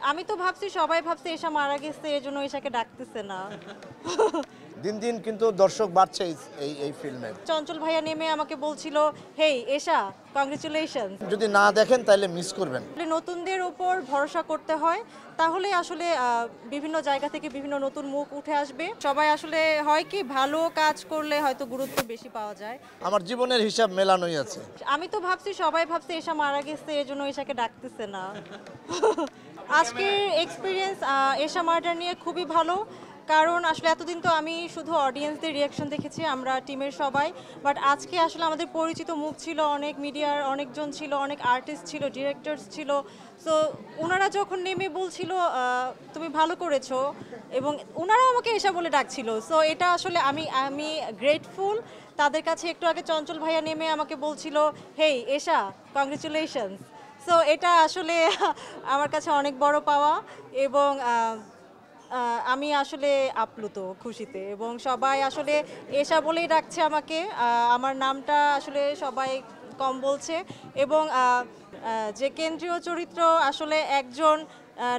আমি তো ভাবছি সবাই ভাবছে এশা মারা গেছে এজন্য এশাকে ডাকতেছে না। দিন দিন কিন্তু দর্শক বাড়ছে এই ফিল্মের। চঞ্চল ভাইয়া নেমে আমাকে বলছিল, হেই এশা কংগ্রেচুলেশনস। যদি না দেখেন তাহলে মিস করবেন। নতুনদের উপর ভরসা করতে হয়, তাহলে আসলে বিভিন্ন জায়গা থেকে বিভিন্ন নতুন মুখ উঠে আসবে। সবাই আসলে হয় কি ভালো কাজ করলে হয়তো গুরুত্ব বেশি পাওয়া যায়। আমার জীবনের হিসাব মেলানোই আছে। আমি তো ভাবছি সবাই ভাবছে এশা মারা গেছে এজন্য এশাকে ডাকতেছে না। আজকের এক্সপিরিয়েন্স এশা মার্ডার নিয়ে খুবই ভালো, কারণ আসলে এতদিন তো আমি শুধু অডিয়েন্সদের রিয়াকশন দেখেছি, আমরা টিমের সবাই। বাট আজকে আসলে আমাদের পরিচিত মুখ ছিল, অনেক মিডিয়ার অনেকজন ছিল, অনেক আর্টিস্ট ছিল, ডিরেক্টরস ছিল। সো ওনারা যখন নেমে বলছিল তুমি ভালো করেছো, এবং ওনারা আমাকে এশা বলে ডাকছিল। সো এটা আসলে আমি গ্রেটফুল তাদের কাছে। একটু আগে চঞ্চল ভাইয়া নেমে আমাকে বলছিল, হেই এশা কংগ্রেচুলেশনস। সো এটা আসলে আমার কাছে অনেক বড় পাওয়া, এবং আমি আসলে আপ্লুত খুশিতে, এবং সবাই আসলে এশা বলেই ডাকছে আমাকে। আমার নামটা আসলে সবাই কম বলছে, এবং যে কেন্দ্রীয় চরিত্র আসলে একজন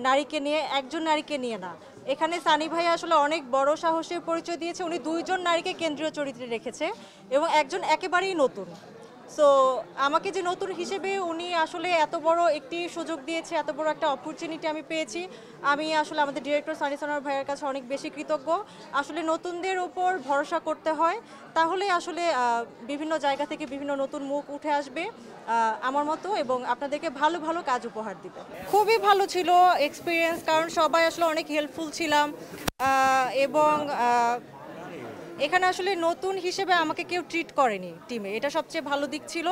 নারীকে নিয়ে না। এখানে সানি ভাই আসলে অনেক বড় সাহসের পরিচয় দিয়েছে। উনি দুইজন নারীকে কেন্দ্রীয় চরিত্রে রেখেছে, এবং একজন একেবারেই নতুন। সো আমাকে যে নতুন হিসেবে উনি আসলে এত বড় একটি সুযোগ দিয়েছে, এত বড় একটা অপরচুনিটি আমি পেয়েছি। আমি আসলে আমাদের ডিরেক্টর সানি সানোয়ার ভাইয়ের কাছে অনেক বেশি কৃতজ্ঞ। আসলে নতুনদের উপর ভরসা করতে হয়, তাহলে আসলে বিভিন্ন জায়গা থেকে বিভিন্ন নতুন মুখ উঠে আসবে আমার মতো, এবং আপনাদেরকে ভালো ভালো কাজ উপহার দিবে। খুবই ভালো ছিল এক্সপিরিয়েন্স, কারণ সবাই আসলে অনেক হেল্পফুল ছিলাম, এবং এখানে আসলে নতুন হিসেবে আমাকে কেউ ট্রিট করেনি টিমে, এটা সবচেয়ে ভালো দিক ছিল।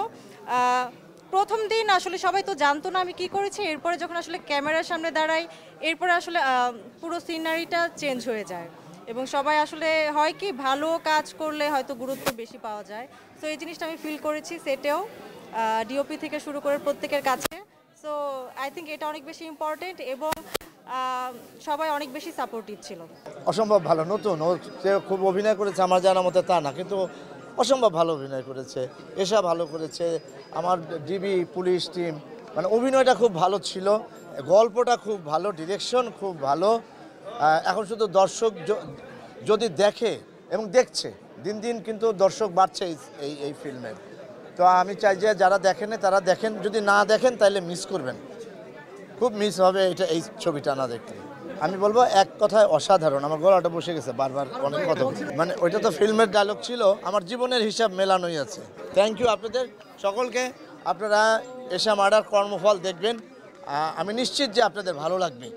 প্রথম দিন আসলে সবাই তো জানতো না আমি কি করেছি, এরপরে যখন আসলে ক্যামেরার সামনে দাঁড়াই, এরপরে আসলে পুরো সিনারিটা চেঞ্জ হয়ে যায়, এবং সবাই আসলে হয় কি ভালো কাজ করলে হয়তো গুরুত্ব বেশি পাওয়া যায়। সো এই জিনিসটা আমি ফিল করেছি সেটেও, ডিওপি থেকে শুরু করে প্রত্যেকের কাছে। সো আই থিঙ্ক এটা অনেক বেশি ইম্পর্টেন্ট, এবং সবাই অনেক বেশি সাপোর্টিভ ছিল। অসম্ভব ভালো। নতুন ও যে খুব অভিনয় করেছে আমার জানা মতে তা না, কিন্তু অসম্ভব ভালো অভিনয় করেছে। এশা ভালো করেছে, আমার ডিবি পুলিশ টিম, মানে অভিনয়টা খুব ভালো ছিল, গল্পটা খুব ভালো, ডিরেকশন খুব ভালো। এখন শুধু দর্শক যদি দেখে এবং দেখছে, দিন দিন কিন্তু দর্শক বাড়ছে এই ফিল্মের। তো আমি চাই যে যারা দেখেন তারা দেখেন, যদি না দেখেন তাহলে মিস করবেন, খুব মিস হবে এই ছবিটা না দেখতে। আমি বলবো এক কথায় অসাধারণ। আমার গলাটা বসে গেছে বারবার অনেক কথা, মানে ওইটা তো ফিল্মের ডায়লগ ছিল, আমার জীবনের হিসাব মেলানোই আছে। থ্যাংক ইউ আপনাদের সকলকে। আপনারা এশা মার্ডার কর্মফল দেখবেন, আমি নিশ্চিত যে আপনাদের ভালো লাগবে।